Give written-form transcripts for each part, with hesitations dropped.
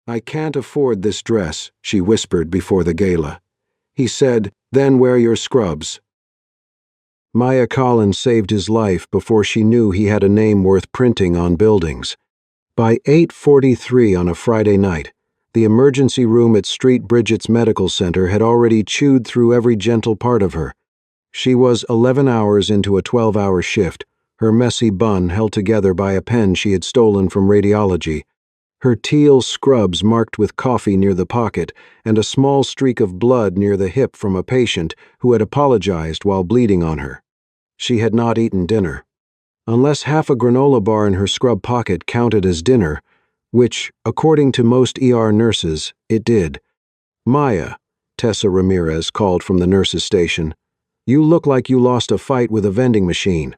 "I can't afford this dress," she whispered before the gala. He said, "Then wear your scrubs." Maya Collins saved his life before she knew he had a name worth printing on buildings. By 8:43 on a Friday night, the emergency room at Street Bridget's Medical Center had already chewed through every gentle part of her. She was 11 hours into a 12-hour shift, her messy bun held together by a pen she had stolen from radiology, her teal scrubs marked with coffee near the pocket, and a small streak of blood near the hip from a patient who had apologized while bleeding on her. She had not eaten dinner. Unless half a granola bar in her scrub pocket counted as dinner, which, according to most ER nurses, it did. "Maya," Tessa Ramirez called from the nurse's station, "you look like you lost a fight with a vending machine."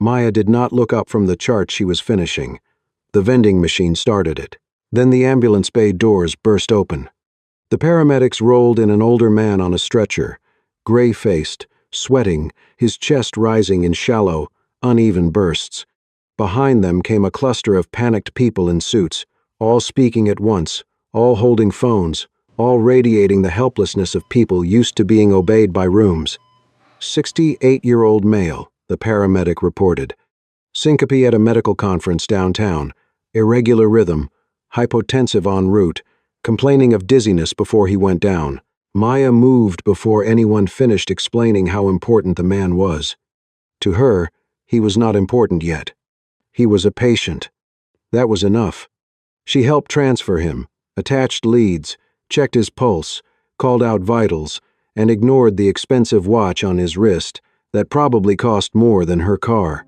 Maya did not look up from the chart she was finishing. The vending machine started it. Then the ambulance bay doors burst open. The paramedics rolled in an older man on a stretcher, gray-faced, sweating, his chest rising in shallow, uneven bursts. Behind them came a cluster of panicked people in suits, all speaking at once, all holding phones, all radiating the helplessness of people used to being obeyed by rooms. 68-year-old male, the paramedic reported. Syncope at a medical conference downtown, irregular rhythm, hypotensive en route, complaining of dizziness before he went down. Maya moved before anyone finished explaining how important the man was. To her, he was not important yet. He was a patient. That was enough. She helped transfer him, attached leads, checked his pulse, called out vitals, and ignored the expensive watch on his wrist that probably cost more than her car.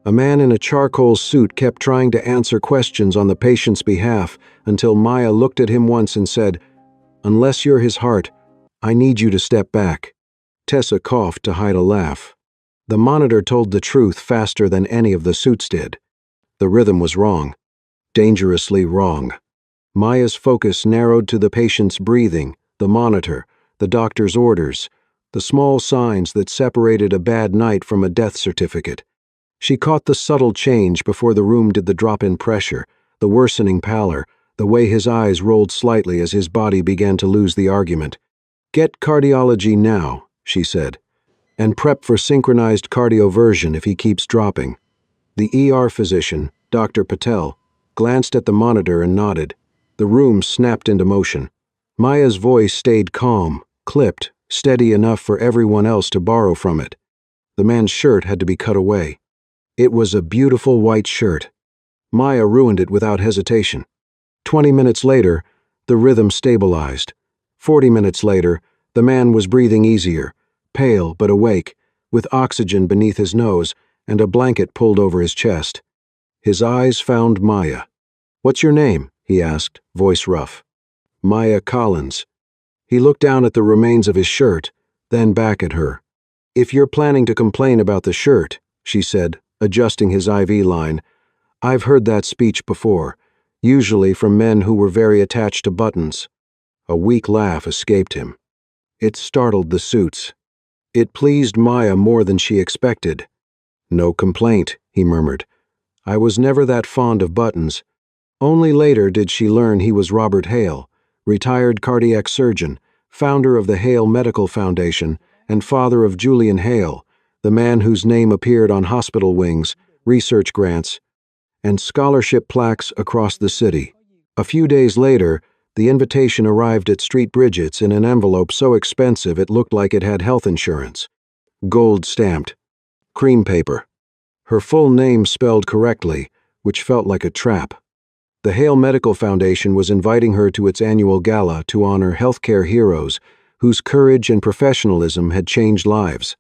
A man in a charcoal suit kept trying to answer questions on the patient's behalf until Maya looked at him once and said, "Unless you're his heart, I need you to step back." Tessa coughed to hide a laugh. The monitor told the truth faster than any of the suits did. The rhythm was wrong. Dangerously wrong. Maya's focus narrowed to the patient's breathing, the monitor, the doctor's orders, the small signs that separated a bad night from a death certificate. She caught the subtle change before the room did the drop-in pressure, the worsening pallor, the way his eyes rolled slightly as his body began to lose the argument. "Get cardiology now," she said, "and prep for synchronized cardioversion if he keeps dropping." The ER physician, Dr. Patel, glanced at the monitor and nodded. The room snapped into motion. Maya's voice stayed calm, clipped, steady enough for everyone else to borrow from it. The man's shirt had to be cut away. It was a beautiful white shirt. Maya ruined it without hesitation. 20 minutes later, the rhythm stabilized. 40 minutes later, the man was breathing easier, pale but awake, with oxygen beneath his nose and a blanket pulled over his chest. His eyes found Maya. "What's your name?" he asked, voice rough. "Maya Collins." He looked down at the remains of his shirt, then back at her. "If you're planning to complain about the shirt," she said, adjusting his IV line, "I've heard that speech before, usually from men who were very attached to buttons." A weak laugh escaped him. It startled the suits. It pleased Maya more than she expected. "No complaint," he murmured. "I was never that fond of buttons." Only later did she learn he was Robert Hale, retired cardiac surgeon, founder of the Hale Medical Foundation, and father of Julian Hale, the man whose name appeared on hospital wings, research grants, and scholarship plaques across the city. A few days later, the invitation arrived at Street Bridget's in an envelope so expensive it looked like it had health insurance. Gold stamped. Cream paper. Her full name spelled correctly, which felt like a trap. The Hale Medical Foundation was inviting her to its annual gala to honor healthcare heroes whose courage and professionalism had changed lives.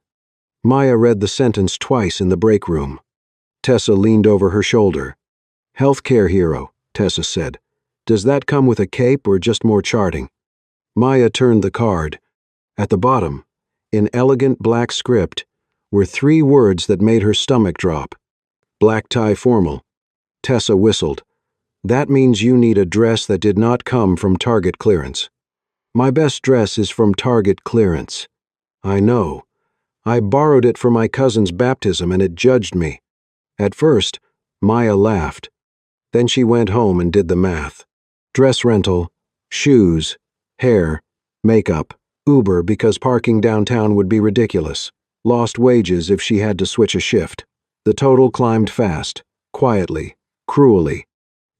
Maya read the sentence twice in the break room. Tessa leaned over her shoulder. "Healthcare hero," Tessa said. "Does that come with a cape or just more charting?" Maya turned the card. At the bottom, in elegant black script, were 3 words that made her stomach drop. "Black tie formal." Tessa whistled. "That means you need a dress that did not come from Target clearance." "My best dress is from Target clearance." "I know. I borrowed it for my cousin's baptism and it judged me." At first, Maya laughed. Then she went home and did the math. Dress rental, shoes, hair, makeup, Uber because parking downtown would be ridiculous. Lost wages if she had to switch a shift. The total climbed fast, quietly, cruelly,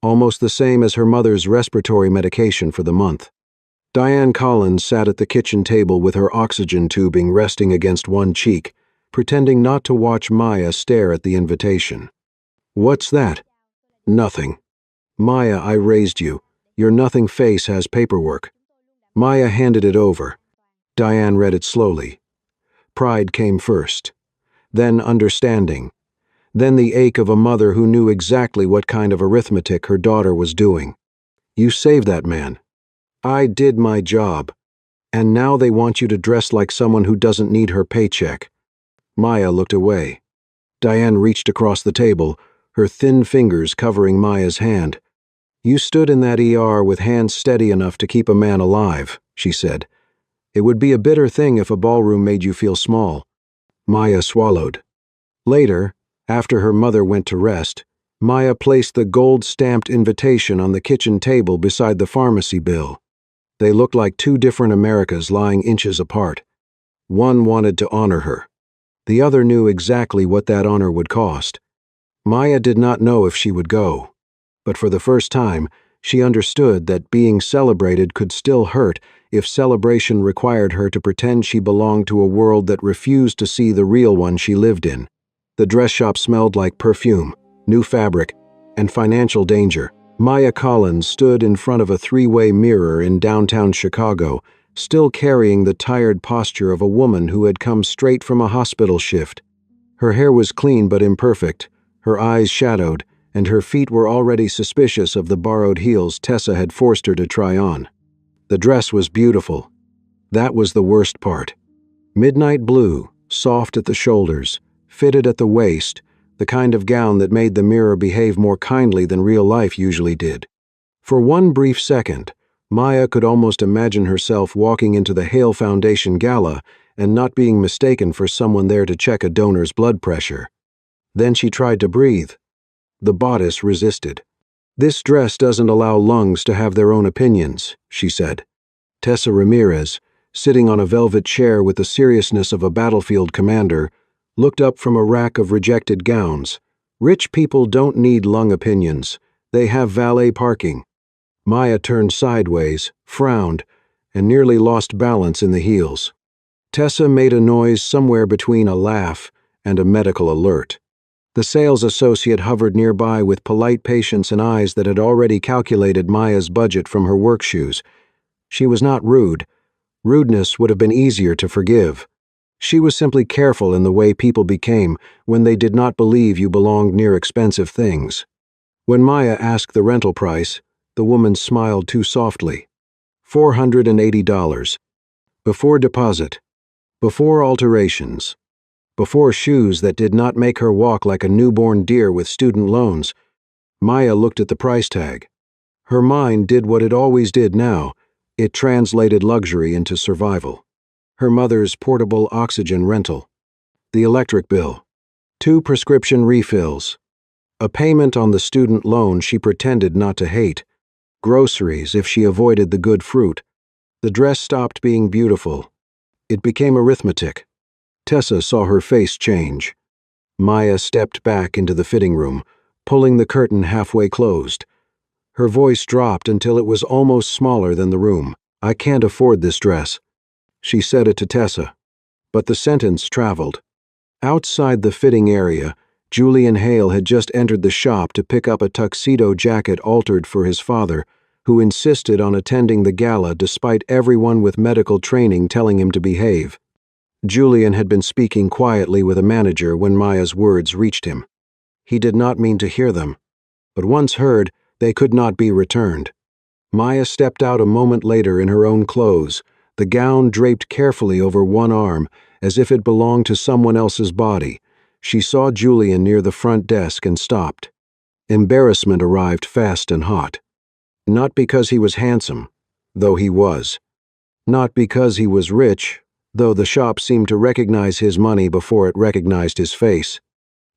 almost the same as her mother's respiratory medication for the month. Diane Collins sat at the kitchen table with her oxygen tubing resting against one cheek, pretending not to watch Maya stare at the invitation. "What's that?" "Nothing." "Maya, I raised you. Your nothing face has paperwork." Maya handed it over. Diane read it slowly. Pride came first, then understanding, then the ache of a mother who knew exactly what kind of arithmetic her daughter was doing. "You saved that man. I did my job. And now they want you to dress like someone who doesn't need her paycheck." Maya looked away. Diane reached across the table, her thin fingers covering Maya's hand. "You stood in that ER with hands steady enough to keep a man alive," she said. "It would be a bitter thing if a ballroom made you feel small." Maya swallowed. Later, after her mother went to rest, Maya placed the gold-stamped invitation on the kitchen table beside the pharmacy bill. They looked like two different Americas lying inches apart. One wanted to honor her. The other knew exactly what that honor would cost. Maya did not know if she would go. But for the first time, she understood that being celebrated could still hurt if celebration required her to pretend she belonged to a world that refused to see the real one she lived in. The dress shop smelled like perfume, new fabric, and financial danger. Maya Collins stood in front of a three-way mirror in downtown Chicago, still carrying the tired posture of a woman who had come straight from a hospital shift. Her hair was clean but imperfect, her eyes shadowed, and her feet were already suspicious of the borrowed heels Tessa had forced her to try on. The dress was beautiful. That was the worst part. Midnight blue, soft at the shoulders, fitted at the waist, the kind of gown that made the mirror behave more kindly than real life usually did. For one brief second, Maya could almost imagine herself walking into the Hale Foundation Gala and not being mistaken for someone there to check a donor's blood pressure. Then she tried to breathe. The bodice resisted. "This dress doesn't allow lungs to have their own opinions," she said. Tessa Ramirez, sitting on a velvet chair with the seriousness of a battlefield commander, looked up from a rack of rejected gowns. "Rich people don't need lung opinions. They have valet parking." Maya turned sideways, frowned, and nearly lost balance in the heels. Tessa made a noise somewhere between a laugh and a medical alert. The sales associate hovered nearby with polite patience and eyes that had already calculated Maya's budget from her work shoes. She was not rude. Rudeness would have been easier to forgive. She was simply careful in the way people became when they did not believe you belonged near expensive things. When Maya asked the rental price, the woman smiled too softly. $480. Before deposit. Before alterations. Before shoes that did not make her walk like a newborn deer with student loans. Maya looked at the price tag. Her mind did what it always did now. It translated luxury into survival. Her mother's portable oxygen rental. The electric bill. 2 prescription refills. A payment on the student loan she pretended not to hate. Groceries if she avoided the good fruit. The dress stopped being beautiful. It became arithmetic. Tessa saw her face change. Maya stepped back into the fitting room, pulling the curtain halfway closed. Her voice dropped until it was almost smaller than the room. "I can't afford this dress." She said it to Tessa, but the sentence traveled. Outside the fitting area, Julian Hale had just entered the shop to pick up a tuxedo jacket altered for his father, who insisted on attending the gala despite everyone with medical training telling him to behave. Julian had been speaking quietly with a manager when Maya's words reached him. He did not mean to hear them, but once heard, they could not be returned. Maya stepped out a moment later in her own clothes, the gown draped carefully over one arm, as if it belonged to someone else's body. She saw Julian near the front desk and stopped. Embarrassment arrived fast and hot. Not because he was handsome, though he was. Not because he was rich, though the shop seemed to recognize his money before it recognized his face.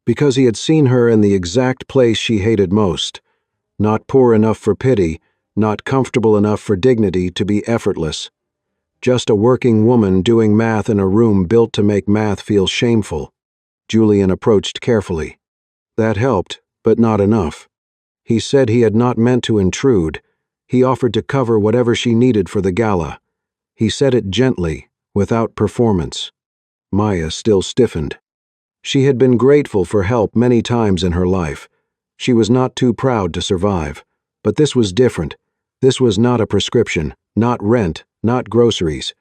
Because he had seen her in the exact place she hated most. Not poor enough for pity, not comfortable enough for dignity to be effortless. Just a working woman doing math in a room built to make math feel shameful. Julian approached carefully. That helped, but not enough. He said he had not meant to intrude. He offered to cover whatever she needed for the gala. He said it gently, without performance. Maya still stiffened. She had been grateful for help many times in her life. She was not too proud to survive. But this was different. This was not a prescription, not rent, not groceries.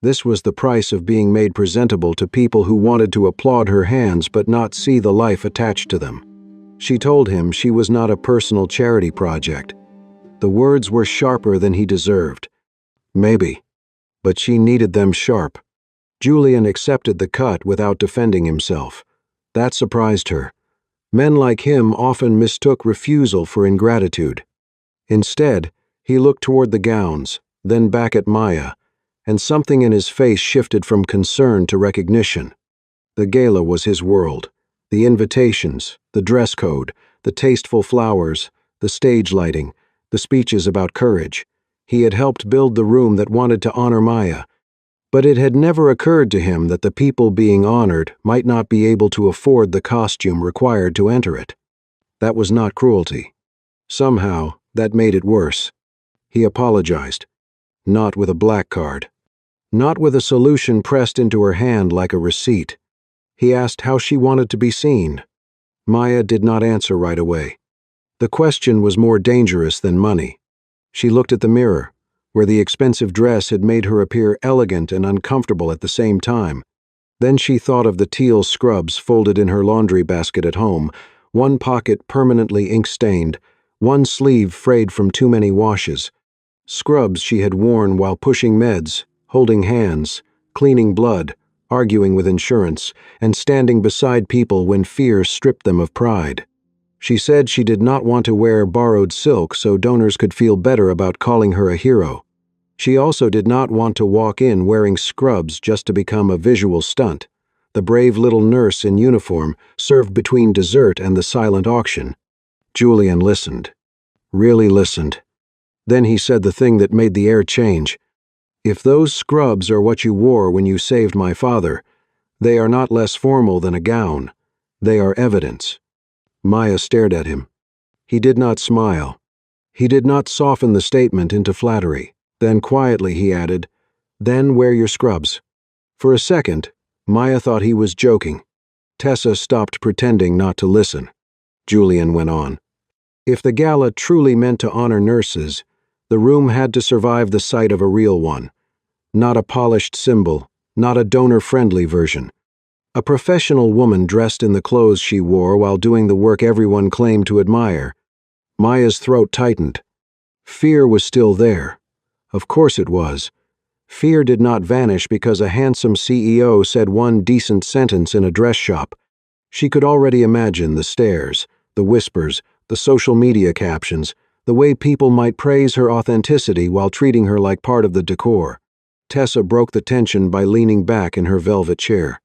This was the price of being made presentable to people who wanted to applaud her hands but not see the life attached to them. She told him she was not a personal charity project. The words were sharper than he deserved. Maybe. But she needed them sharp. Julian accepted the cut without defending himself. That surprised her. Men like him often mistook refusal for ingratitude. Instead, he looked toward the gowns, then back at Maya, and something in his face shifted from concern to recognition. The gala was his world. The invitations, the dress code, the tasteful flowers, the stage lighting, the speeches about courage. He had helped build the room that wanted to honor Maya, but it had never occurred to him that the people being honored might not be able to afford the costume required to enter it. That was not cruelty. Somehow, that made it worse. He apologized. Not with a black card. Not with a solution pressed into her hand like a receipt. He asked how she wanted to be seen. Maya did not answer right away. The question was more dangerous than money. She looked at the mirror, where the expensive dress had made her appear elegant and uncomfortable at the same time. Then she thought of the teal scrubs folded in her laundry basket at home, one pocket permanently ink-stained, one sleeve frayed from too many washes. Scrubs she had worn while pushing meds, holding hands, cleaning blood, arguing with insurance, and standing beside people when fear stripped them of pride. She said she did not want to wear borrowed silk so donors could feel better about calling her a hero. She also did not want to walk in wearing scrubs just to become a visual stunt. The brave little nurse in uniform served between dessert and the silent auction. Julian listened. Really listened. Then he said the thing that made the air change. If those scrubs are what you wore when you saved my father, they are not less formal than a gown. They are evidence. Maya stared at him. He did not smile. He did not soften the statement into flattery. Then quietly he added, "Then wear your scrubs." For a second, Maya thought he was joking. Tessa stopped pretending not to listen. Julian went on. If the gala truly meant to honor nurses, the room had to survive the sight of a real one. Not a polished symbol, not a donor-friendly version. A professional woman dressed in the clothes she wore while doing the work everyone claimed to admire. Maya's throat tightened. Fear was still there. Of course it was. Fear did not vanish because a handsome CEO said one decent sentence in a dress shop. She could already imagine the stares, the whispers, the social media captions, the way people might praise her authenticity while treating her like part of the decor. Tessa broke the tension by leaning back in her velvet chair.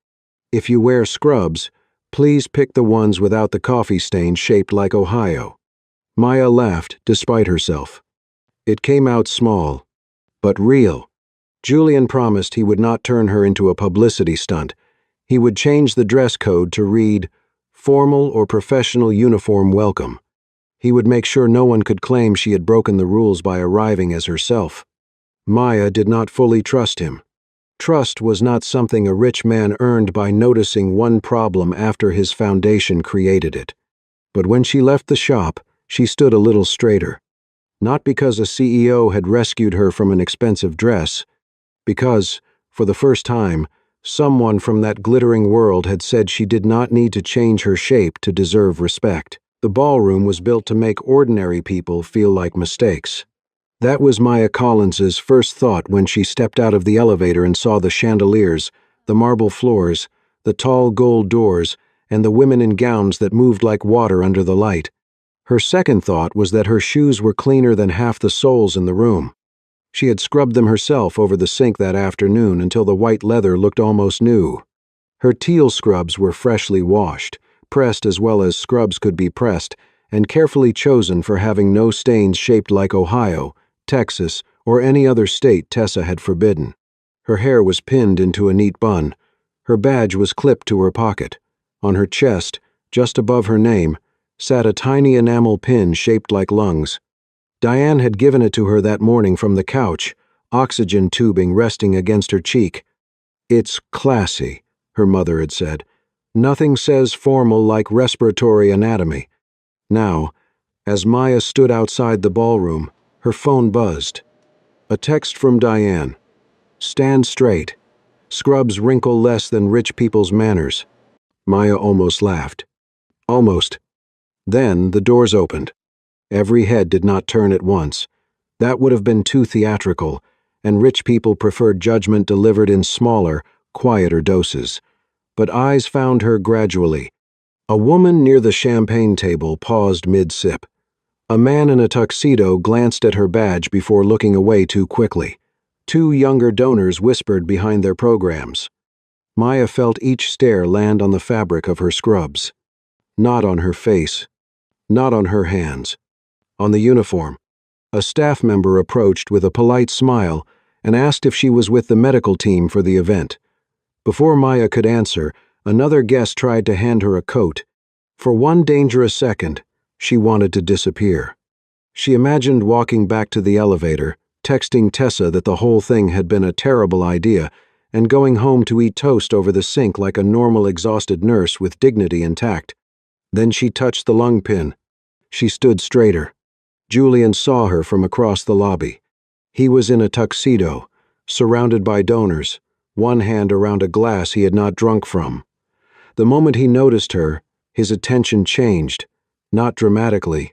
If you wear scrubs, please pick the ones without the coffee stain shaped like Ohio. Maya laughed despite herself. It came out small, but real. Julian promised he would not turn her into a publicity stunt. He would change the dress code to read, "Formal or professional uniform welcome." He would make sure no one could claim she had broken the rules by arriving as herself. Maya did not fully trust him. Trust was not something a rich man earned by noticing one problem after his foundation created it. But when she left the shop, she stood a little straighter. Not because a CEO had rescued her from an expensive dress, because, for the first time, someone from that glittering world had said she did not need to change her shape to deserve respect. The ballroom was built to make ordinary people feel like mistakes. That was Maya Collins's first thought when she stepped out of the elevator and saw the chandeliers, the marble floors, the tall gold doors, and the women in gowns that moved like water under the light. Her second thought was that her shoes were cleaner than half the soles in the room. She had scrubbed them herself over the sink that afternoon until the white leather looked almost new. Her teal scrubs were freshly washed, pressed as well as scrubs could be pressed, and carefully chosen for having no stains shaped like Ohio, Texas, or any other state Tessa had forbidden. Her hair was pinned into a neat bun. Her badge was clipped to her pocket. On her chest, just above her name, sat a tiny enamel pin shaped like lungs. Diane had given it to her that morning from the couch, oxygen tubing resting against her cheek. "It's classy," her mother had said. "Nothing says formal like respiratory anatomy." Now, as Maya stood outside the ballroom, her phone buzzed. A text from Diane. "Stand straight. Scrubs wrinkle less than rich people's manners." Maya almost laughed. Almost. Then the doors opened. Every head did not turn at once. That would have been too theatrical, and rich people preferred judgment delivered in smaller, quieter doses. But eyes found her gradually. A woman near the champagne table paused mid-sip. A man in a tuxedo glanced at her badge before looking away too quickly. Two younger donors whispered behind their programs. Maya felt each stare land on the fabric of her scrubs. Not on her face. Not on her hands. On the uniform. A staff member approached with a polite smile and asked if she was with the medical team for the event. Before Maya could answer, another guest tried to hand her a coat. For one dangerous second, she wanted to disappear. She imagined walking back to the elevator, texting Tessa that the whole thing had been a terrible idea, and going home to eat toast over the sink like a normal exhausted nurse with dignity intact. Then she touched the lung pin. She stood straighter. Julian saw her from across the lobby. He was in a tuxedo, surrounded by donors, one hand around a glass he had not drunk from. The moment he noticed her, his attention changed, not dramatically.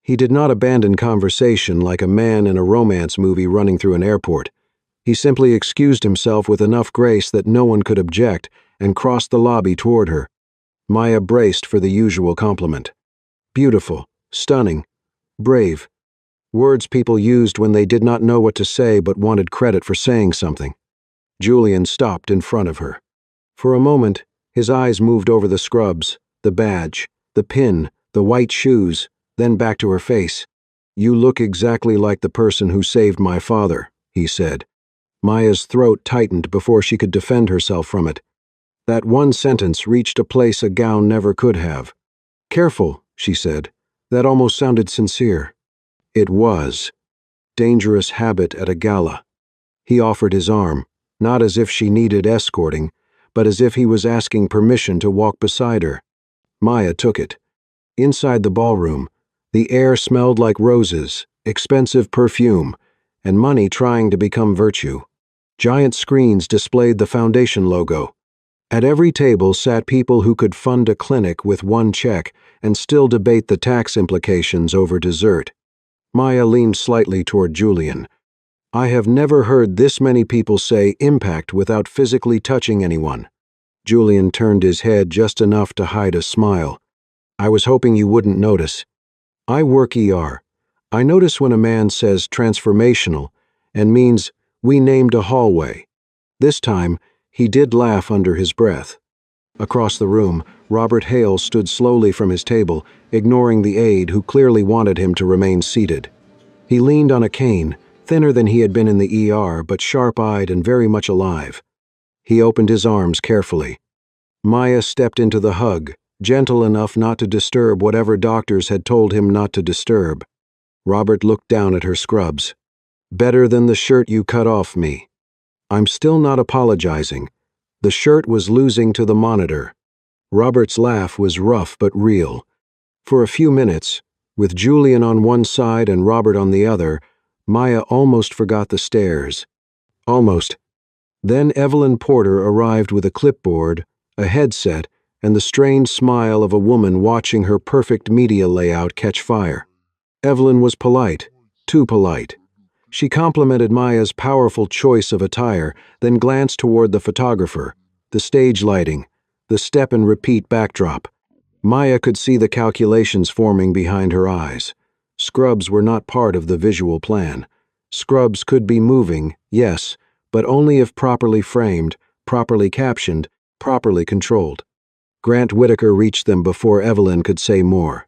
He did not abandon conversation like a man in a romance movie running through an airport. He simply excused himself with enough grace that no one could object and crossed the lobby toward her. Maya braced for the usual compliment. Beautiful, stunning, brave. Words people used when they did not know what to say but wanted credit for saying something. Julian stopped in front of her. For a moment, his eyes moved over the scrubs, the badge, the pin, the white shoes, then back to her face. "You look exactly like the person who saved my father," he said. Maya's throat tightened before she could defend herself from it. That one sentence reached a place a gown never could have. "Careful," she said. That almost sounded sincere. It was. Dangerous habit at a gala. He offered his arm, not as if she needed escorting, but as if he was asking permission to walk beside her. Maya took it. Inside the ballroom, the air smelled like roses, expensive perfume, and money trying to become virtue. Giant screens displayed the foundation logo. At every table sat people who could fund a clinic with one check and still debate the tax implications over dessert. Maya leaned slightly toward Julian. "I have never heard this many people say impact without physically touching anyone." Julian turned his head just enough to hide a smile. "I was hoping you wouldn't notice. I work ER. I notice when a man says transformational and means we named a hallway." This time, he did laugh under his breath. Across the room, Robert Hale stood slowly from his table, ignoring the aide who clearly wanted him to remain seated. He leaned on a cane, thinner than he had been in the ER, but sharp-eyed and very much alive. He opened his arms carefully. Maya stepped into the hug, gentle enough not to disturb whatever doctors had told him not to disturb. Robert looked down at her scrubs. "Better than the shirt you cut off me." "I'm still not apologizing." The shirt was losing to the monitor. Robert's laugh was rough but real. For a few minutes, with Julian on one side and Robert on the other, Maya almost forgot the stares. Almost. Then Evelyn Porter arrived with a clipboard, a headset, and the strained smile of a woman watching her perfect media layout catch fire. Evelyn was polite, too polite. She complimented Maya's powerful choice of attire, then glanced toward the photographer, the stage lighting, the step-and-repeat backdrop. Maya could see the calculations forming behind her eyes. Scrubs were not part of the visual plan. Scrubs could be moving, yes, but only if properly framed, properly captioned, properly controlled. Grant Whitaker reached them before Evelyn could say more.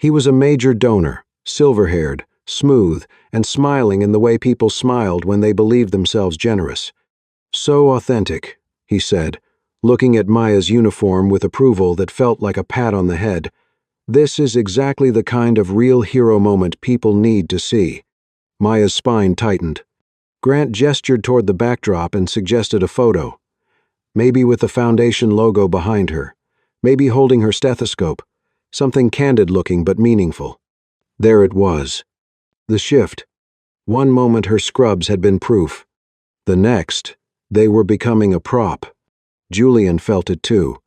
He was a major donor, silver-haired, smooth, and smiling in the way people smiled when they believed themselves generous. "So authentic," he said, looking at Maya's uniform with approval that felt like a pat on the head. "This is exactly the kind of real hero moment people need to see." Maya's spine tightened. Grant gestured toward the backdrop and suggested a photo. Maybe with the foundation logo behind her. Maybe holding her stethoscope. Something candid-looking but meaningful. There it was. The shift. One moment her scrubs had been proof. The next, they were becoming a prop. Julian felt it too.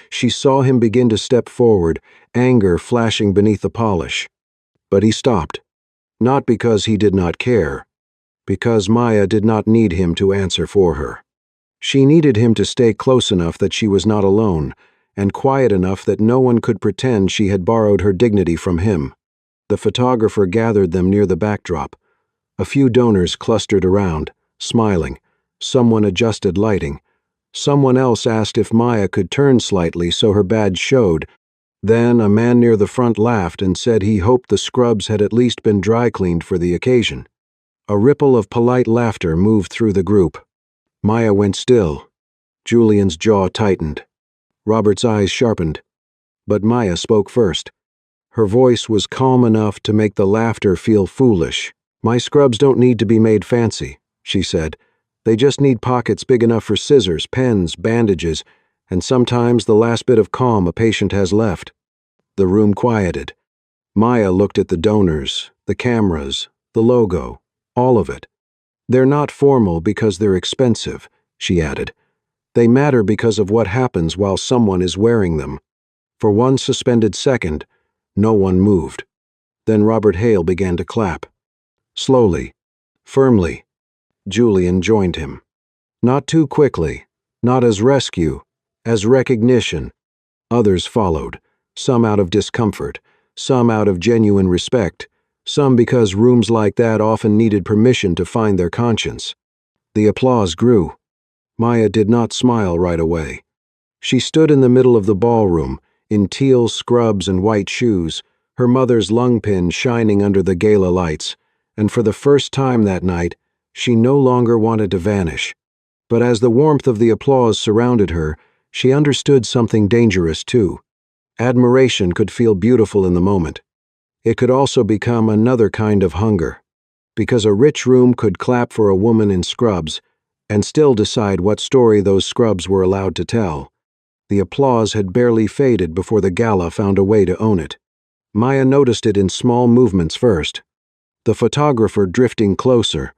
She saw him begin to step forward, anger flashing beneath the polish. But he stopped. Not because he did not care. Because Maya did not need him to answer for her. She needed him to stay close enough that she was not alone, and quiet enough that no one could pretend she had borrowed her dignity from him. The photographer gathered them near the backdrop. A few donors clustered around, smiling. Someone adjusted lighting. Someone else asked if Maya could turn slightly so her badge showed. Then a man near the front laughed and said he hoped the scrubs had at least been dry cleaned for the occasion. A ripple of polite laughter moved through the group. Maya went still. Julian's jaw tightened. Robert's eyes sharpened. But Maya spoke first. Her voice was calm enough to make the laughter feel foolish. "My scrubs don't need to be made fancy," she said. "They just need pockets big enough for scissors, pens, bandages, and sometimes the last bit of calm a patient has left." The room quieted. Maya looked at the donors, the cameras, the logo, all of it. "They're not formal because they're expensive," she added. "They matter because of what happens while someone is wearing them." For one suspended second, no one moved. Then Robert Hale began to clap. Slowly, firmly. Julian joined him. Not too quickly, not as rescue, as recognition. Others followed, some out of discomfort, some out of genuine respect, some because rooms like that often needed permission to find their conscience. The applause grew. Maya did not smile right away. She stood in the middle of the ballroom, in teal scrubs and white shoes, her mother's lung pin shining under the gala lights, and for the first time that night, she no longer wanted to vanish. But as the warmth of the applause surrounded her, she understood something dangerous too. Admiration could feel beautiful in the moment. It could also become another kind of hunger, because a rich room could clap for a woman in scrubs and still decide what story those scrubs were allowed to tell. The applause had barely faded before the gala found a way to own it. Maya noticed it in small movements first. The photographer drifting closer,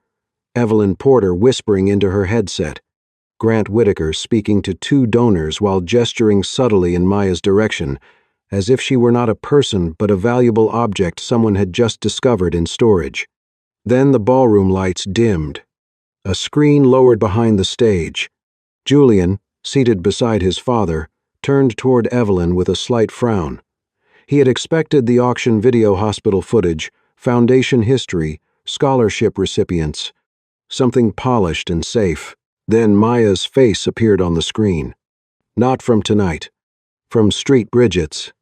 Evelyn Porter whispering into her headset, Grant Whitaker speaking to two donors while gesturing subtly in Maya's direction, as if she were not a person but a valuable object someone had just discovered in storage. Then the ballroom lights dimmed. A screen lowered behind the stage. Julian, seated beside his father, turned toward Evelyn with a slight frown. He had expected the auction video hospital footage, foundation history, scholarship recipients, something polished and safe. Then Maya's face appeared on the screen. Not from tonight. From Street Bridget's.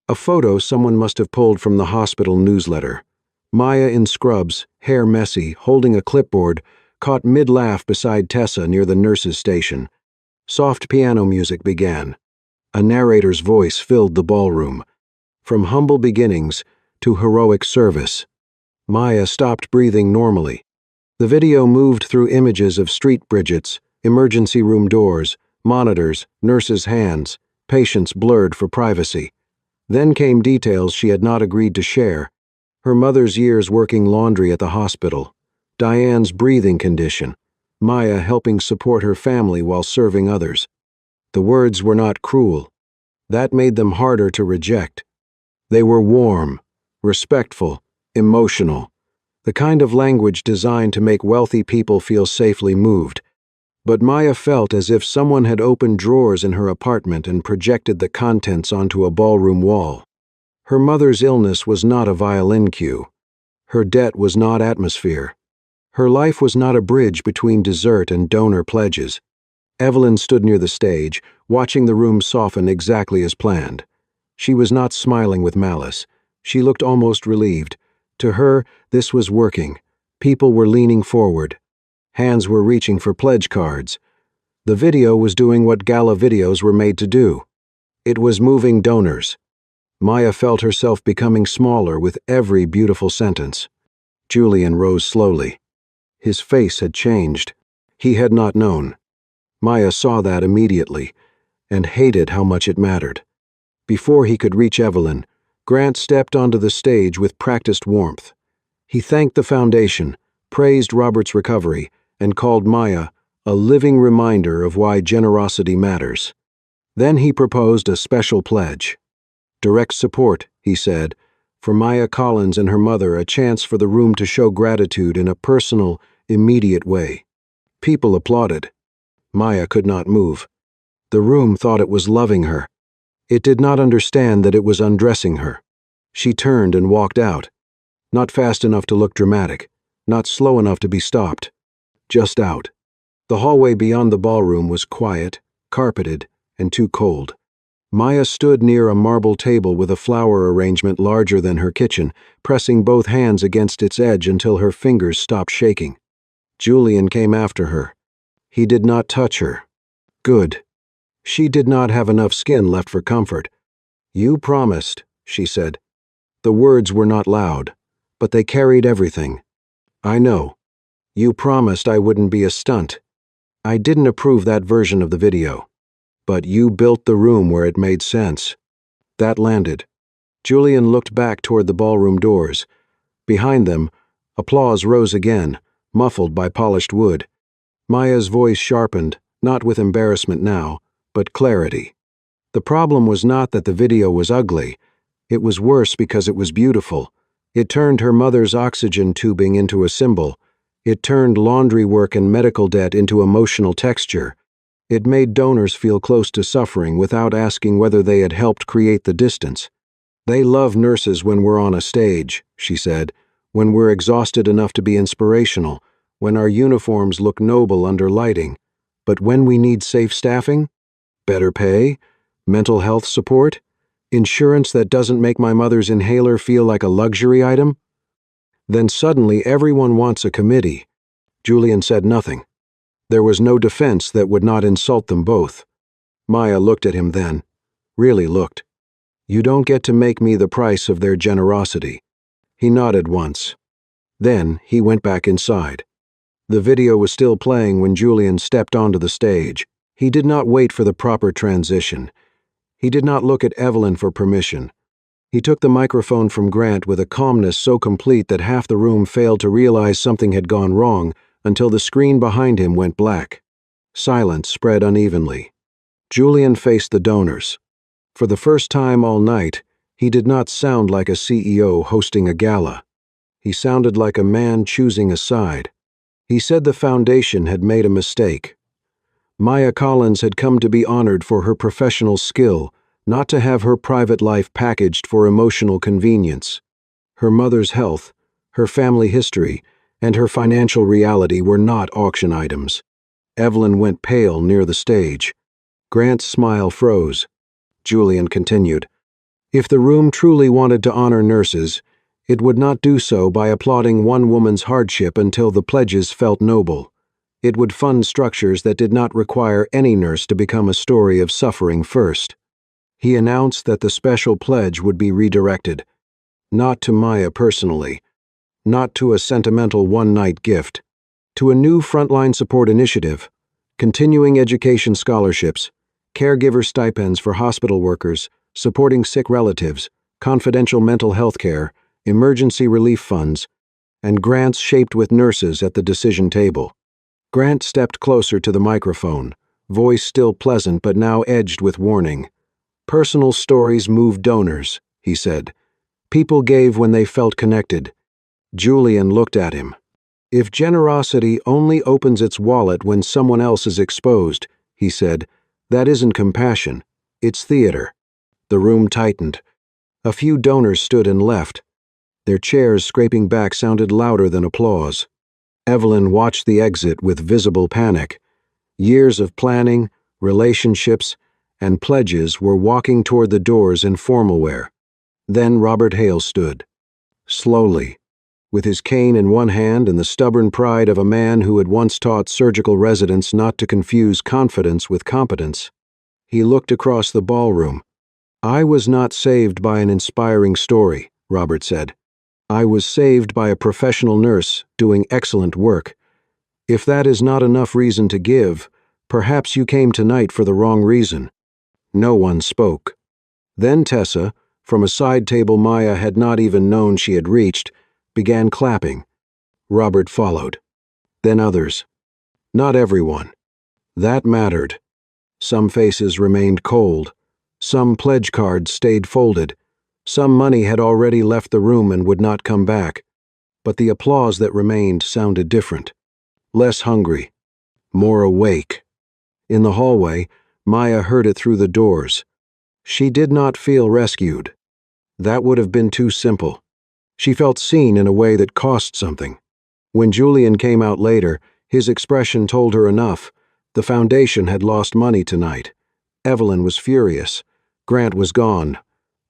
A photo someone must have pulled from the hospital newsletter. Maya in scrubs, hair messy, holding a clipboard, caught mid-laugh beside Tessa near the nurse's station. Soft piano music began. A narrator's voice filled the ballroom. From humble beginnings to heroic service. Maya stopped breathing normally. The video moved through images of Street Bridgets, emergency room doors, monitors, nurses' hands, patients blurred for privacy. Then came details she had not agreed to share. Her mother's years working laundry at the hospital. Diane's breathing condition. Maya helping support her family while serving others. The words were not cruel. That made them harder to reject. They were warm, respectful, emotional. The kind of language designed to make wealthy people feel safely moved. But Maya felt as if someone had opened drawers in her apartment and projected the contents onto a ballroom wall. Her mother's illness was not a violin cue. Her debt was not atmosphere. Her life was not a bridge between dessert and donor pledges. Evelyn stood near the stage, watching the room soften exactly as planned. She was not smiling with malice. She looked almost relieved. To her, this was working. People were leaning forward. Hands were reaching for pledge cards. The video was doing what Gala videos were made to do. It was moving donors. Maya felt herself becoming smaller with every beautiful sentence. Julian rose slowly. His face had changed. He had not known. Maya saw that immediately, and hated how much it mattered. Before he could reach Evelyn, Grant stepped onto the stage with practiced warmth. He thanked the foundation, praised Robert's recovery, and called Maya a living reminder of why generosity matters. Then he proposed a special pledge. Direct support, he said, for Maya Collins and her mother, a chance for the room to show gratitude in a personal, immediate way. People applauded. Maya could not move. The room thought it was loving her. It did not understand that it was undressing her. She turned and walked out. Not fast enough to look dramatic, not slow enough to be stopped. Just out. The hallway beyond the ballroom was quiet, carpeted, and too cold. Maya stood near a marble table with a flower arrangement larger than her kitchen, pressing both hands against its edge until her fingers stopped shaking. Julian came after her. He did not touch her. Good. She did not have enough skin left for comfort. "You promised," she said. The words were not loud, but they carried everything. "I know. You promised I wouldn't be a stunt. I didn't approve that version of the video. But you built the room where it made sense." That landed. Julian looked back toward the ballroom doors. Behind them, applause rose again, muffled by polished wood. Maya's voice sharpened, not with embarrassment now, but clarity. The problem was not that the video was ugly. It was worse because it was beautiful. It turned her mother's oxygen tubing into a symbol. It turned laundry work and medical debt into emotional texture. It made donors feel close to suffering without asking whether they had helped create the distance. "They love nurses when we're on a stage," she said, "when we're exhausted enough to be inspirational, when our uniforms look noble under lighting. But when we need safe staffing, better pay, mental health support, insurance that doesn't make my mother's inhaler feel like a luxury item, then suddenly everyone wants a committee." Julian said nothing. There was no defense that would not insult them both. Maya looked at him then, really looked. "You don't get to make me the price of their generosity." He nodded once. Then he went back inside. The video was still playing when Julian stepped onto the stage. He did not wait for the proper transition. He did not look at Evelyn for permission. He took the microphone from Grant with a calmness so complete that half the room failed to realize something had gone wrong until the screen behind him went black. Silence spread unevenly. Julian faced the donors. For the first time all night, he did not sound like a CEO hosting a gala. He sounded like a man choosing a side. He said the foundation had made a mistake. Maya Collins had come to be honored for her professional skill, not to have her private life packaged for emotional convenience. Her mother's health, her family history, and her financial reality were not auction items. Evelyn went pale near the stage. Grant's smile froze. Julian continued. If the room truly wanted to honor nurses, it would not do so by applauding one woman's hardship until the pledges felt noble. It would fund structures that did not require any nurse to become a story of suffering first. He announced that the special pledge would be redirected. Not to Maya personally. Not to a sentimental one-night gift. To a new frontline support initiative, continuing education scholarships, caregiver stipends for hospital workers, supporting sick relatives, confidential mental health care, emergency relief funds, and grants shaped with nurses at the decision table. Grant stepped closer to the microphone, voice still pleasant but now edged with warning. "Personal stories move donors," he said. "People gave when they felt connected." Julian looked at him. "If generosity only opens its wallet when someone else is exposed," he said, "that isn't compassion. It's theater." The room tightened. A few donors stood and left. Their chairs scraping back sounded louder than applause. Evelyn watched the exit with visible panic. Years of planning, relationships, and pledges were walking toward the doors in formal wear. Then Robert Hale stood, slowly, with his cane in one hand and the stubborn pride of a man who had once taught surgical residents not to confuse confidence with competence. He looked across the ballroom. "I was not saved by an inspiring story," Robert said. "I was saved by a professional nurse doing excellent work. If that is not enough reason to give, perhaps you came tonight for the wrong reason." No one spoke. Then Tessa, from a side table Maya had not even known she had reached, began clapping. Robert followed. Then others. Not everyone. That mattered. Some faces remained cold. Some pledge cards stayed folded. Some money had already left the room and would not come back. But the applause that remained sounded different. Less hungry. More awake. In the hallway, Maya heard it through the doors. She did not feel rescued. That would have been too simple. She felt seen in a way that cost something. When Julian came out later, his expression told her enough. The foundation had lost money tonight. Evelyn was furious. Grant was gone.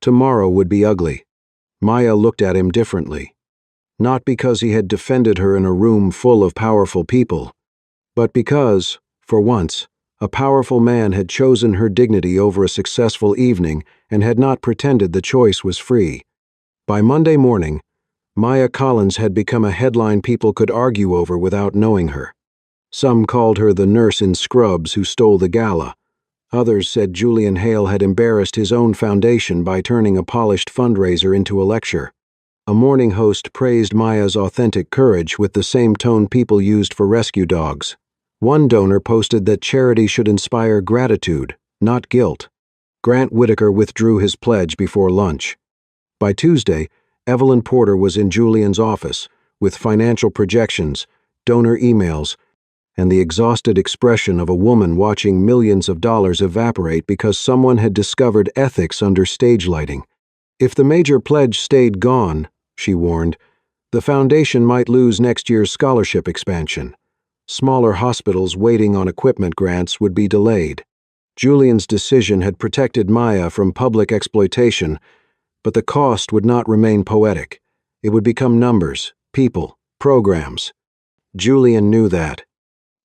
Tomorrow would be ugly. Maya looked at him differently. Not because he had defended her in a room full of powerful people, but because, for once, a powerful man had chosen her dignity over a successful evening and had not pretended the choice was free. By Monday morning, Maya Collins had become a headline people could argue over without knowing her. Some called her the nurse in scrubs who stole the gala. Others said Julian Hale had embarrassed his own foundation by turning a polished fundraiser into a lecture. A morning host praised Maya's authentic courage with the same tone people used for rescue dogs. One donor posted that charity should inspire gratitude, not guilt. Grant Whitaker withdrew his pledge before lunch. By Tuesday, Evelyn Porter was in Julian's office, with financial projections, donor emails, and the exhausted expression of a woman watching millions of dollars evaporate because someone had discovered ethics under stage lighting. If the major pledge stayed gone, she warned, the foundation might lose next year's scholarship expansion. Smaller hospitals waiting on equipment grants would be delayed. Julian's decision had protected Maya from public exploitation, but the cost would not remain poetic. It would become numbers, people, programs. Julian knew that.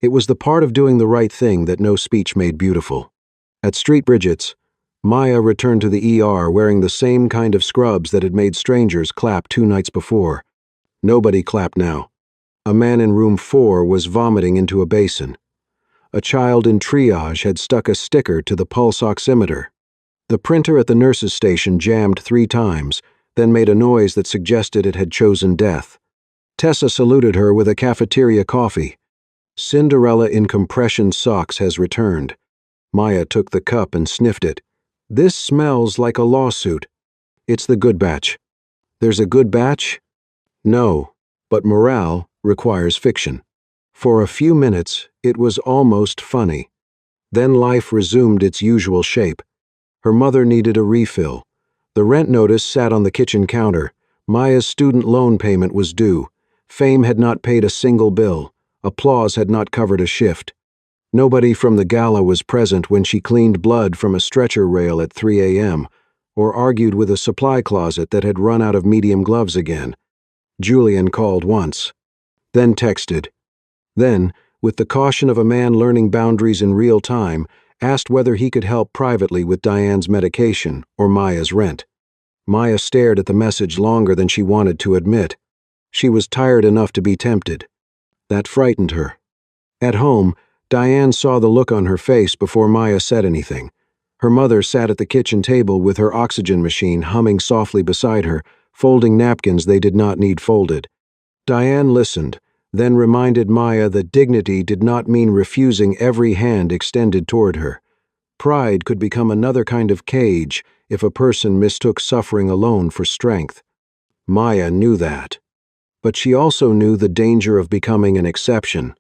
It was the part of doing the right thing that no speech made beautiful. At Street Bridget's, Maya returned to the ER wearing the same kind of scrubs that had made strangers clap 2 nights before. Nobody clapped now. A man in room 4 was vomiting into a basin. A child in triage had stuck a sticker to the pulse oximeter. The printer at the nurse's station jammed 3 times, then made a noise that suggested it had chosen death. Tessa saluted her with a cafeteria coffee. Cinderella in compression socks has returned. Maya took the cup and sniffed it. This smells like a lawsuit. It's the good batch. There's a good batch? No, but morale requires fiction. For a few minutes, it was almost funny. Then life resumed its usual shape. Her mother needed a refill. The rent notice sat on the kitchen counter. Maya's student loan payment was due. Fame had not paid a single bill. Applause had not covered a shift. Nobody from the gala was present when she cleaned blood from a stretcher rail at 3 a.m., or argued with a supply closet that had run out of medium gloves again. Julian called once, then texted. Then, with the caution of a man learning boundaries in real time, asked whether he could help privately with Diane's medication or Maya's rent. Maya stared at the message longer than she wanted to admit. She was tired enough to be tempted. That frightened her. At home, Diane saw the look on her face before Maya said anything. Her mother sat at the kitchen table with her oxygen machine humming softly beside her, folding napkins they did not need folded. Diane listened, then reminded Maya that dignity did not mean refusing every hand extended toward her. Pride could become another kind of cage if a person mistook suffering alone for strength. Maya knew that. But she also knew the danger of becoming an exception.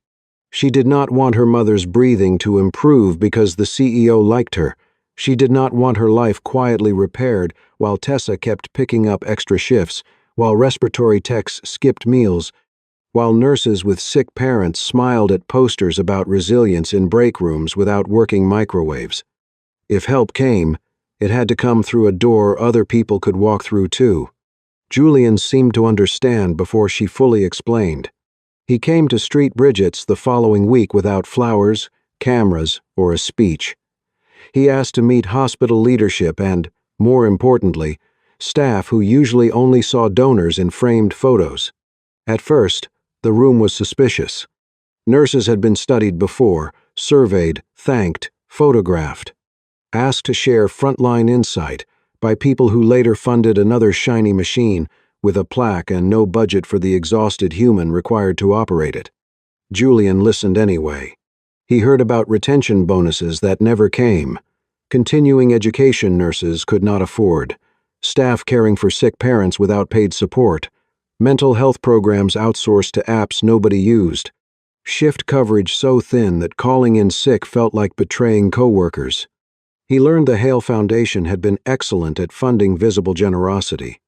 She did not want her mother's breathing to improve because the CEO liked her. She did not want her life quietly repaired while Tessa kept picking up extra shifts, while respiratory techs skipped meals, while nurses with sick parents smiled at posters about resilience in break rooms without working microwaves. If help came, It had to come through a door other people could walk through too. Julian seemed to understand before she fully explained. He came to Street Bridget's the following week without flowers, cameras, or a speech. He asked to meet hospital leadership and, more importantly, staff who usually only saw donors in framed photos. At first, the room was suspicious. Nurses had been studied before, surveyed, thanked, photographed, asked to share frontline insight by people who later funded another shiny machine with a plaque and no budget for the exhausted human required to operate it. Julian listened anyway. He heard about retention bonuses that never came, continuing education nurses could not afford, staff caring for sick parents without paid support, mental health programs outsourced to apps nobody used, shift coverage so thin that calling in sick felt like betraying coworkers. He learned the Hale Foundation had been excellent at funding visible generosity.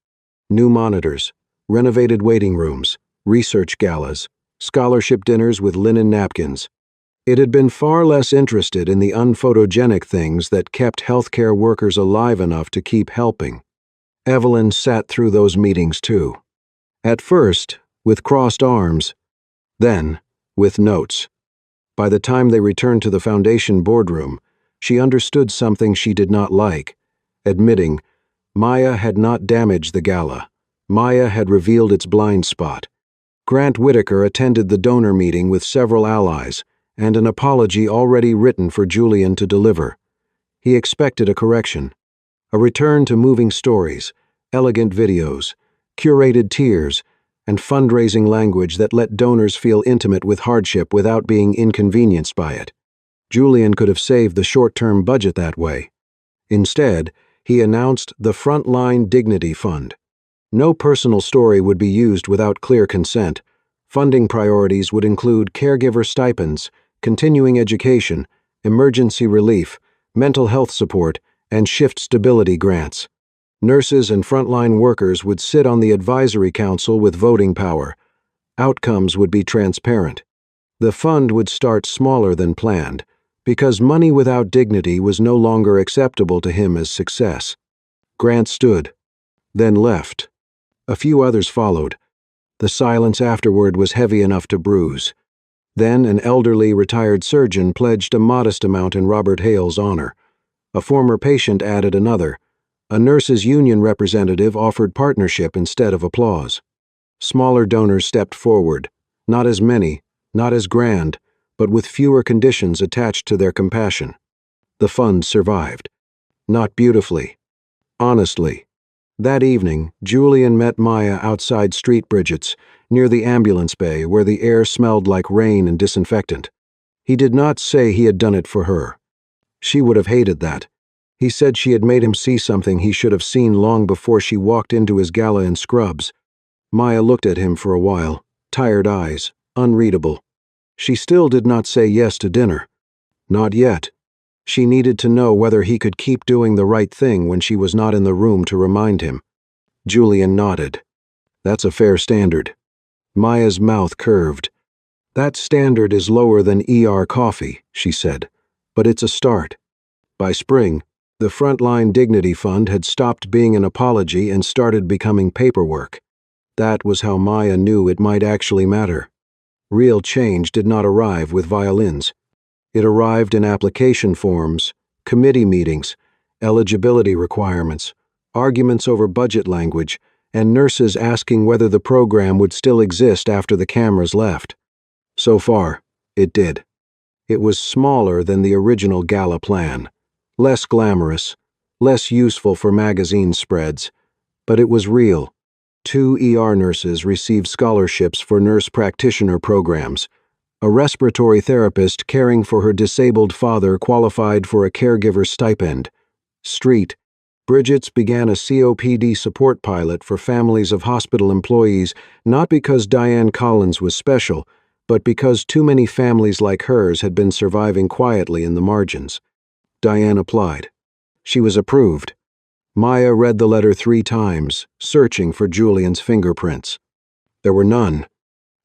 New monitors, renovated waiting rooms, research galas, scholarship dinners with linen napkins. It had been far less interested in the unphotogenic things that kept healthcare workers alive enough to keep helping. Evelyn sat through those meetings too. At first, with crossed arms, then, with notes. By the time they returned to the Foundation boardroom, she understood something she did not like, admitting, Maya had not damaged the gala. Maya had revealed its blind spot. Grant Whitaker attended the donor meeting with several allies, and an apology already written for Julian to deliver. He expected a correction. A return to moving stories, elegant videos, curated tears, and fundraising language that let donors feel intimate with hardship without being inconvenienced by it. Julian could have saved the short-term budget that way. Instead, he announced the Frontline Dignity Fund. No personal story would be used without clear consent. Funding priorities would include caregiver stipends, continuing education, emergency relief, mental health support, and shift stability grants. Nurses and frontline workers would sit on the advisory council with voting power. Outcomes would be transparent. The fund would start smaller than planned, because money without dignity was no longer acceptable to him as success. Grant stood, then left. A few others followed. The silence afterward was heavy enough to bruise. Then an elderly retired surgeon pledged a modest amount in Robert Hale's honor. A former patient added another. A nurses' union representative offered partnership instead of applause. Smaller donors stepped forward, not as many, not as grand, but with fewer conditions attached to their compassion. The fund survived. Not beautifully. Honestly. That evening, Julian met Maya outside Street Bridget's, near the ambulance bay where the air smelled like rain and disinfectant. He did not say he had done it for her. She would have hated that. He said she had made him see something he should have seen long before she walked into his gala in scrubs. Maya looked at him for a while, tired eyes, unreadable. She still did not say yes to dinner. Not yet. She needed to know whether he could keep doing the right thing when she was not in the room to remind him. Julian nodded. That's a fair standard. Maya's mouth curved. That standard is lower than ER coffee, she said, but it's a start. By spring, the Frontline Dignity Fund had stopped being an apology and started becoming paperwork. That was how Maya knew it might actually matter. Real change did not arrive with violins. It arrived in application forms, committee meetings, eligibility requirements, arguments over budget language, and nurses asking whether the program would still exist after the cameras left. So far, it did. It was smaller than the original Gala plan, less glamorous, less useful for magazine spreads, but it was real. 2 ER nurses received scholarships for nurse practitioner programs. A respiratory therapist caring for her disabled father qualified for a caregiver stipend. Street Bridget's began a COPD support pilot for families of hospital employees, not because Diane Collins was special, but because too many families like hers had been surviving quietly in the margins. Diane applied. She was approved. Maya read the letter 3 times, searching for Julian's fingerprints. There were none.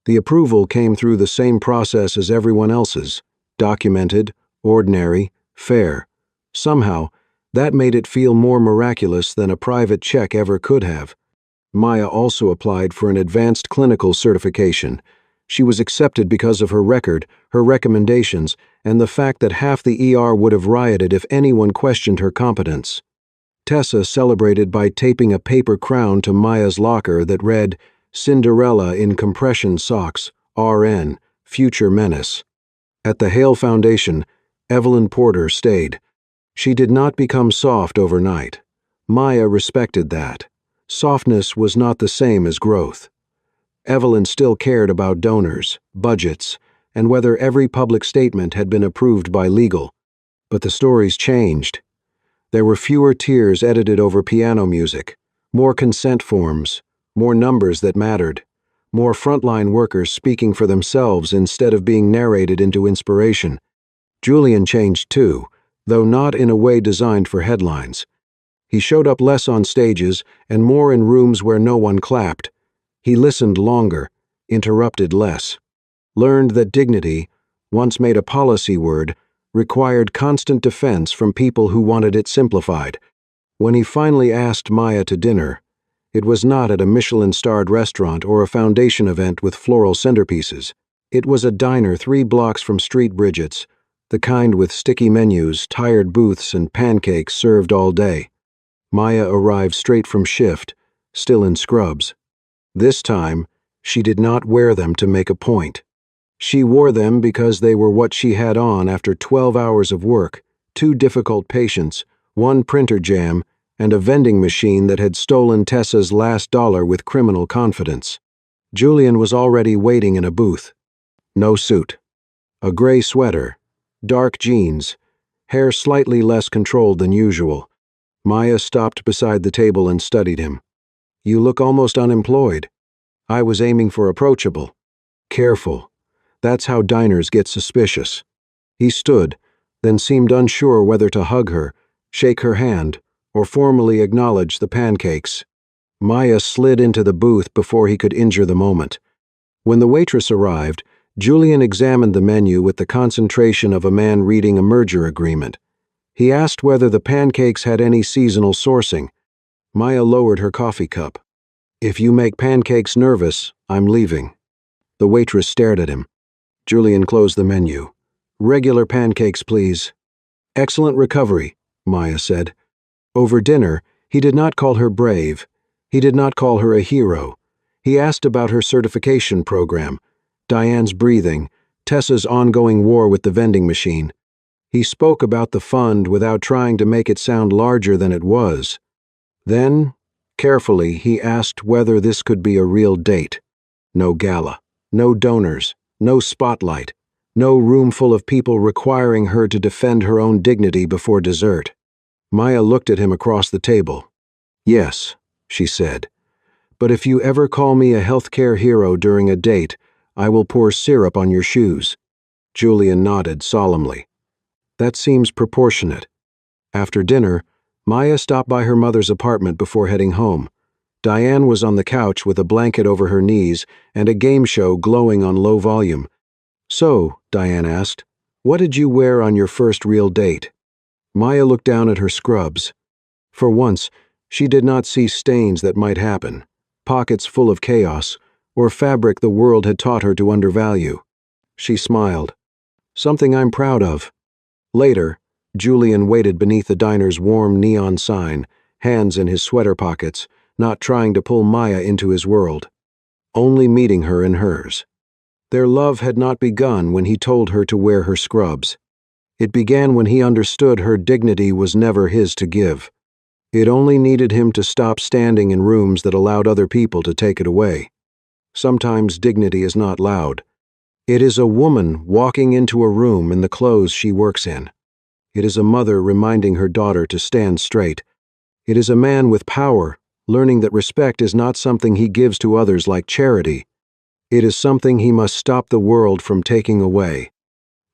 The approval came through the same process as everyone else's, documented, ordinary, fair. Somehow, That made it feel more miraculous than a private check ever could have. Maya also applied for an advanced clinical certification. She was accepted because of her record, her recommendations, and the fact that half the ER would have rioted if anyone questioned her competence. Tessa celebrated by taping a paper crown to Maya's locker that read, "Cinderella in compression socks, RN, future menace." At the Hale Foundation, Evelyn Porter stayed. She did not become soft overnight. Maya respected that. Softness was not the same as growth. Evelyn still cared about donors, budgets, and whether every public statement had been approved by legal. But the stories changed. There were fewer tears edited over piano music, more consent forms, more numbers that mattered, more frontline workers speaking for themselves instead of being narrated into inspiration. Julian changed too, though not in a way designed for headlines. He showed up less on stages and more in rooms where no one clapped. He listened longer, interrupted less. Learned that dignity, once made a policy word, required constant defense from people who wanted it simplified. When he finally asked Maya to dinner, it was not at a Michelin-starred restaurant or a foundation event with floral centerpieces. It was a diner 3 blocks from Street Bridget's, the kind with sticky menus, tired booths, and pancakes served all day. Maya arrived straight from shift, still in scrubs. This time, she did not wear them to make a point. She wore them because they were what she had on after 12 hours of work, 2 difficult patients, 1 printer jam, and a vending machine that had stolen Tessa's last dollar with criminal confidence. Julian was already waiting in a booth. No suit. A gray sweater, dark jeans, hair slightly less controlled than usual. Maya stopped beside the table and studied him. "You look almost unemployed." "I was aiming for approachable." "Careful. That's how diners get suspicious." He stood, then seemed unsure whether to hug her, shake her hand, or formally acknowledge the pancakes. Maya slid into the booth before he could injure the moment. When the waitress arrived, Julian examined the menu with the concentration of a man reading a merger agreement. He asked whether the pancakes had any seasonal sourcing. Maya lowered her coffee cup. "If you make pancakes nervous, I'm leaving." The waitress stared at him. Julian closed the menu. "Regular pancakes, please." "Excellent recovery," Maya said. Over dinner, he did not call her brave. He did not call her a hero. He asked about her certification program, Diane's breathing, Tessa's ongoing war with the vending machine. He spoke about the fund without trying to make it sound larger than it was. Then, carefully, he asked whether this could be a real date. No gala, no donors, no spotlight, no room full of people requiring her to defend her own dignity before dessert. Maya looked at him across the table. "Yes," she said, "but if you ever call me a healthcare hero during a date, I will pour syrup on your shoes." Julian nodded solemnly. "That seems proportionate." After dinner, Maya stopped by her mother's apartment before heading home. Diane was on the couch with a blanket over her knees and a game show glowing on low volume. "So," Diane asked, "what did you wear on your first real date?" Maya looked down at her scrubs. For once, she did not see stains that might happen, pockets full of chaos, or fabric the world had taught her to undervalue. She smiled. "Something I'm proud of." Later, Julian waited beneath the diner's warm neon sign, hands in his sweater pockets, not trying to pull Maya into his world, only meeting her in hers. Their love had not begun when he told her to wear her scrubs. It began when he understood her dignity was never his to give. It only needed him to stop standing in rooms that allowed other people to take it away. Sometimes dignity is not loud. It is a woman walking into a room in the clothes she works in. It is a mother reminding her daughter to stand straight. It is a man with power, learning that respect is not something he gives to others like charity. It is something he must stop the world from taking away.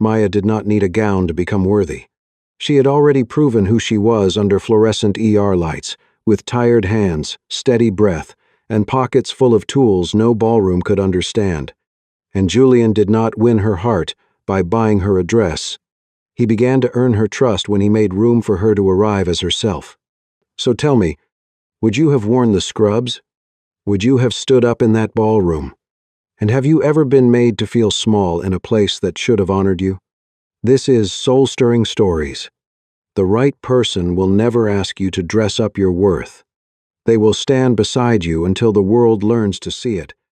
Maya did not need a gown to become worthy. She had already proven who she was under fluorescent ER lights, with tired hands, steady breath, and pockets full of tools no ballroom could understand. And Julian did not win her heart by buying her a dress. He began to earn her trust when he made room for her to arrive as herself. So tell me, would you have worn the scrubs? Would you have stood up in that ballroom? And have you ever been made to feel small in a place that should have honored you? This is Soul-Stirring Stories. The right person will never ask you to dress up your worth. They will stand beside you until the world learns to see it.